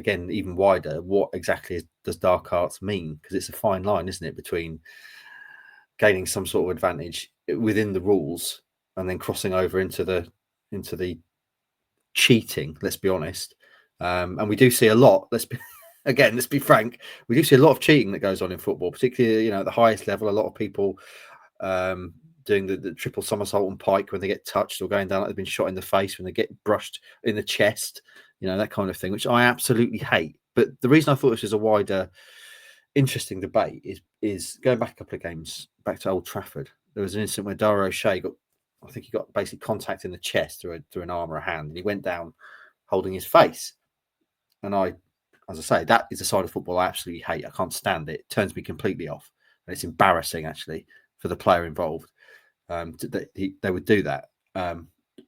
again, even wider, what exactly does dark arts mean? Because it's a fine line, isn't it, between gaining some sort of advantage within the rules and then crossing over into the cheating. Let's be honest, and we do see a lot. Let's be frank. We do see a lot of cheating that goes on in football, particularly at the highest level. A lot of people doing the triple somersault and pike when they get touched, or going down like they've been shot in the face when they get brushed in the chest. That kind of thing, which I absolutely hate. But the reason I thought this was a wider, interesting debate is going back a couple of games, back to Old Trafford. There was an incident where Dara O'Shea got basically contact in the chest through an arm or a hand, and he went down holding his face. And as I say, that is a side of football I absolutely hate. I can't stand it. It turns me completely off, and it's embarrassing actually for the player involved. They would do that.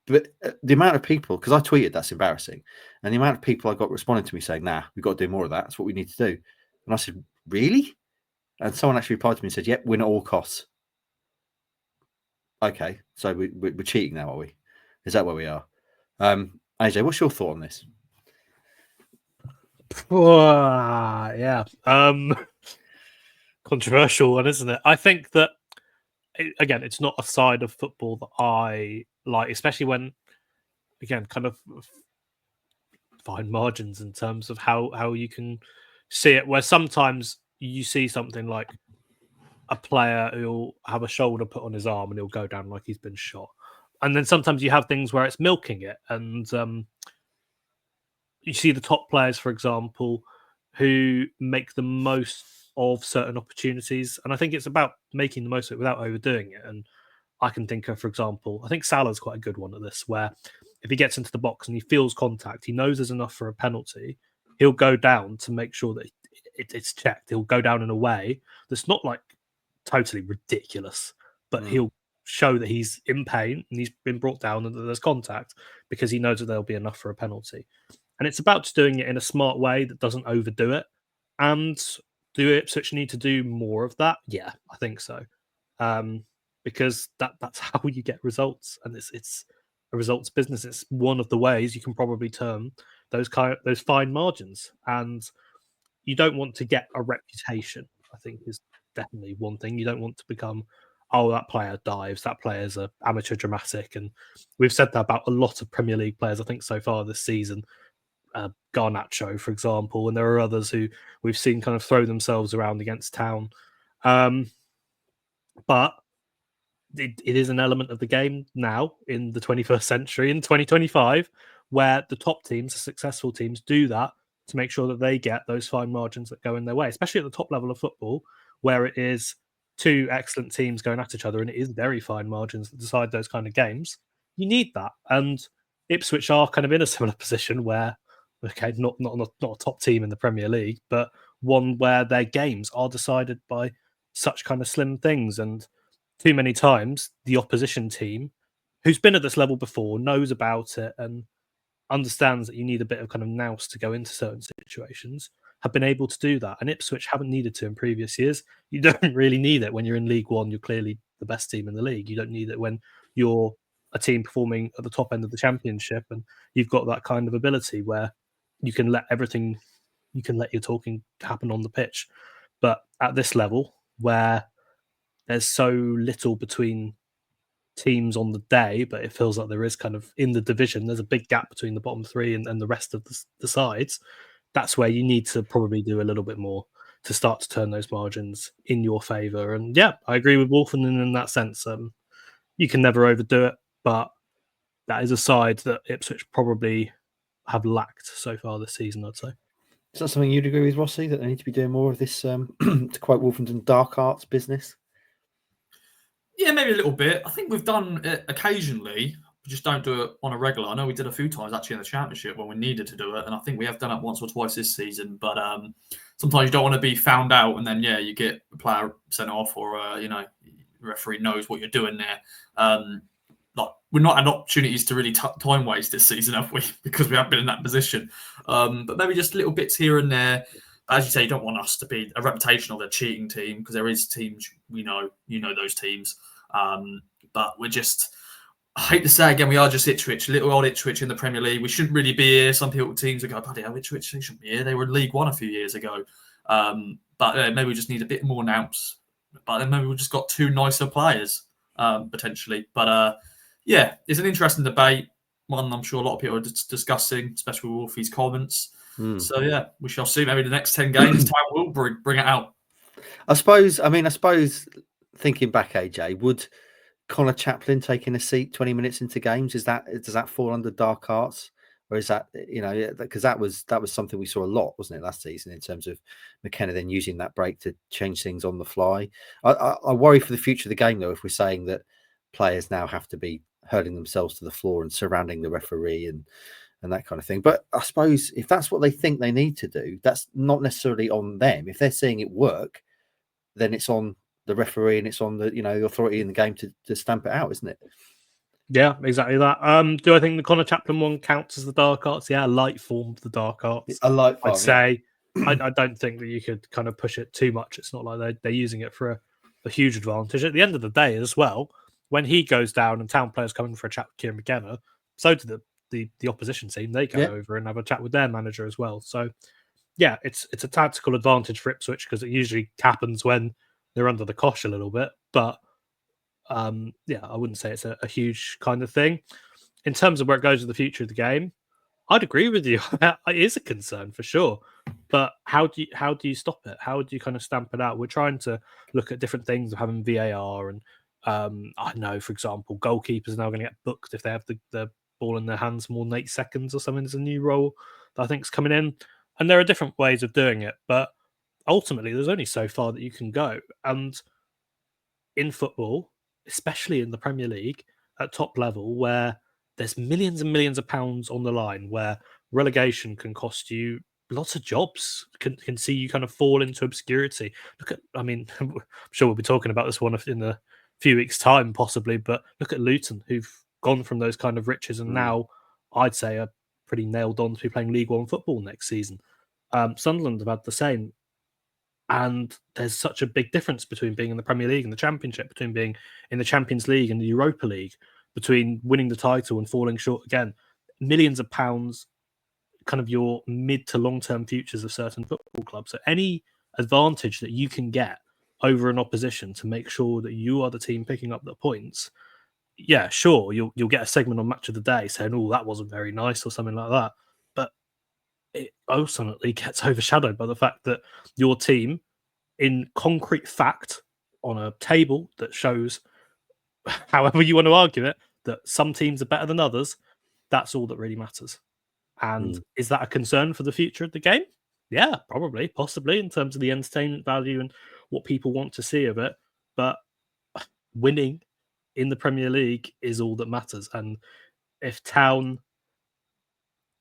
But the amount of people, because I tweeted that's embarrassing, and the amount of people I got responding to me saying, "Nah, we've got to do more of that. That's what we need to do." And I said, "Really?" And someone actually replied to me and said, "Yep, win at all costs." Okay, so we're cheating now, are we? Is that where we are? AJ, what's your thought on this? Yeah, controversial one, isn't it? I think that again, it's not a side of football that I like, especially when, again, kind of fine margins in terms of how you can see it. Where sometimes you see something like a player who'll have a shoulder put on his arm and he'll go down like he's been shot, and then sometimes you have things where it's milking it, and you see the top players, for example, who make the most of certain opportunities. And I think it's about making the most of it without overdoing it. And I can think of, for example, I think Salah's quite a good one at this, where if he gets into the box and he feels contact, he knows there's enough for a penalty, he'll go down to make sure that it's checked. He'll go down in a way that's not like totally ridiculous, but he'll show that he's in pain and he's been brought down and that there's contact because he knows that there'll be enough for a penalty. And it's about just doing it in a smart way that doesn't overdo it. And do Ipswich need to do more of that? Yeah, I think so. Because that's how you get results, and it's a results business. It's one of the ways you can probably term those fine margins. And you don't want to get a reputation, I think, is definitely one thing. You don't want to become, oh, that player dives, that player's an amateur dramatic. And we've said that about a lot of Premier League players, I think, so far this season. Garnacho, for example, and there are others who we've seen kind of throw themselves around against Town. But it is an element of the game now in the 21st century, in 2025, where the top teams, the successful teams, do that to make sure that they get those fine margins that go in their way, especially at the top level of football, where it is two excellent teams going at each other and it is very fine margins that decide those kind of games. You need that. And Ipswich are kind of in a similar position where, okay, not a top team in the Premier League, but one where their games are decided by such kind of slim things. And too many times, the opposition team, who's been at this level before, knows about it and understands that you need a bit of kind of nous to go into certain situations, have been able to do that. And Ipswich haven't needed to in previous years. You don't really need it when you're in League One. You're clearly the best team in the league. You don't need it when you're a team performing at the top end of the Championship and you've got that kind of ability where you can let your talking happen on the pitch. But at this level, where there's so little between teams on the day, but it feels like there is kind of in the division, there's a big gap between the bottom three and the rest of the sides. That's where you need to probably do a little bit more to start to turn those margins in your favour. And yeah, I agree with Wolfen in that sense. You can never overdo it, but that is a side that Ipswich probably have lacked so far this season, I'd say. Is that something you'd agree with, Rossi, that they need to be doing more of this, to quote Wolfenden, dark arts business? Yeah, maybe a little bit. I think we've done it occasionally. We just don't do it on a regular. I know we did a few times actually in the Championship when we needed to do it, and I think we have done it once or twice this season. But sometimes you don't want to be found out, and then you get a player sent off, or the referee knows what you're doing there. We're not had opportunities to really time waste this season, have we? Because we haven't been in that position. But maybe just little bits here and there. As you say, you don't want us to be a reputation of a cheating team, because there is teams we know, those teams. But we're just I hate to say again, we are just Ipswich, little old Ipswich in the Premier League. We shouldn't really be here. Some teams would go, bloody hell, Ipswich, they shouldn't be here. They were in League One a few years ago. But maybe we just need a bit more nous. But then maybe we just got two nicer players, potentially. But yeah, it's an interesting debate. One I'm sure a lot of people are discussing, especially with Wolfie's comments. So yeah, we shall see. Maybe the next 10 games, Town will bring it out. I suppose thinking back, AJ, would Connor Chaplin taking a seat 20 minutes into games, does that fall under dark arts, or is that, because that was something we saw a lot, wasn't it, last season, in terms of McKenna then using that break to change things on the fly. I worry for the future of the game, though, if we're saying that players now have to be hurling themselves to the floor and surrounding the referee and that kind of thing. But I suppose if that's what they think they need to do, that's not necessarily on them. If they're seeing it work, then it's on the referee and it's on the the authority in the game to stamp it out, isn't it? Yeah, exactly that. Do I think the Connor Chaplin one counts as the dark arts? Yeah, a light form of the dark arts. A light form, I'd say. I don't think that you could kind of push it too much. It's not like they're using it for a huge advantage. At the end of the day as well, when he goes down and Town players come in for a chat with Kieran McKenna, so do the opposition team. They go over and have a chat with their manager as well. So yeah, it's a tactical advantage for Ipswich because it usually happens when they're under the cosh a little bit. But yeah, I wouldn't say it's a huge kind of thing. In terms of where it goes with the future of the game, I'd agree with you. It is a concern for sure. But how do you stop it? How do you kind of stamp it out? We're trying to look at different things of having VAR and I know, for example, goalkeepers are now going to get booked if they have the ball in their hands more than 8 seconds or something. There's a new rule that I think is coming in. And there are different ways of doing it. But ultimately, there's only so far that you can go. And in football, especially in the Premier League at top level, where there's millions and millions of pounds on the line, where relegation can cost you lots of jobs, can see you kind of fall into obscurity. I'm sure we'll be talking about this one in a few weeks' time, possibly, but look at Luton, who've gone from those kind of riches and now I'd say are pretty nailed on to be playing League One football next season. Sunderland have had the same. And there's such a big difference between being in the Premier League and the Championship, between being in the Champions League and the Europa League, between winning the title and falling short again. Millions of pounds, kind of your mid to long-term futures of certain football clubs. So any advantage that you can get over an opposition to make sure that you are the team picking up the points, yeah, sure, you'll get a segment on Match of the Day saying, oh, that wasn't very nice or something like that. But it ultimately gets overshadowed by the fact that your team, in concrete fact, on a table that shows, however you want to argue it, that some teams are better than others, that's all that really matters. And is that a concern for the future of the game? Yeah, probably, possibly, in terms of the entertainment value and what people want to see of it. But winning in the Premier League is all that matters. And if Town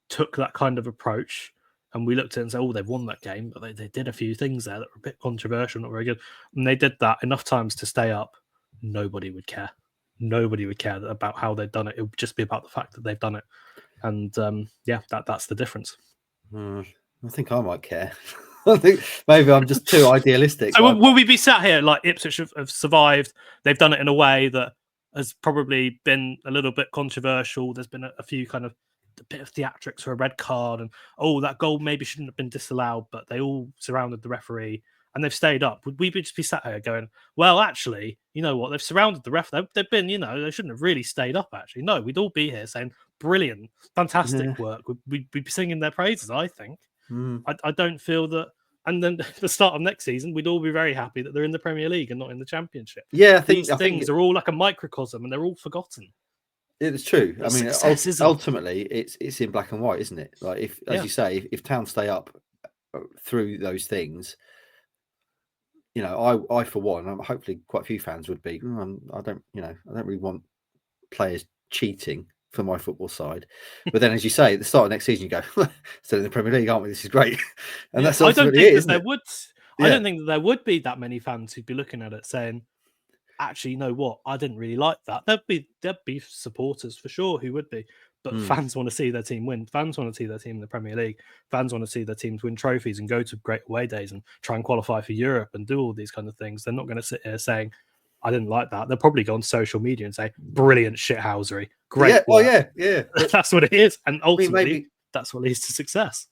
took that kind of approach and we looked at it and said, oh, they've won that game, but they did a few things there that were a bit controversial, not very good. And they did that enough times to stay up, nobody would care. Nobody would care about how they've done it. It would just be about the fact that they've done it. And yeah, that's the difference. I think I might care. I think maybe I'm just too idealistic. So will we be sat here like Ipswich have survived? They've done it in a way that has probably been a little bit controversial. There's been a few kind of a bit of theatrics for a red card, and that goal maybe shouldn't have been disallowed, but they all surrounded the referee and they've stayed up. Would we just be sat here going, well, actually, you know what? They've surrounded the ref. They've been, they shouldn't have really stayed up, actually. No, we'd all be here saying, brilliant, fantastic work. We'd be singing their praises, I think. I don't feel that. And then the start of next season, we'd all be very happy that they're in the Premier League and not in the Championship. Yeah, I think these things are all like a microcosm and they're all forgotten. It's true. I mean, ultimately, it's in black and white, isn't it? Like if, as you say, if Town stay up through those things, I for one, hopefully quite a few fans would be. I don't really want players cheating for my football side. But then, as you say, at the start of next season, you go, still in the Premier League, aren't we? This is great. And that's I don't think that there would. I don't think that there would be that many fans who'd be looking at it saying, actually, you know what? I didn't really like that. There'd be supporters for sure who would be, but fans want to see their team win. Fans want to see their team in the Premier League. Fans want to see their teams win trophies and go to great away days and try and qualify for Europe and do all these kind of things. They're not going to sit here saying, I didn't like that. They'll probably go on social media and say, brilliant shithousery. Great. Yeah, work. yeah. That's what it is. And ultimately, maybe that's what leads to success.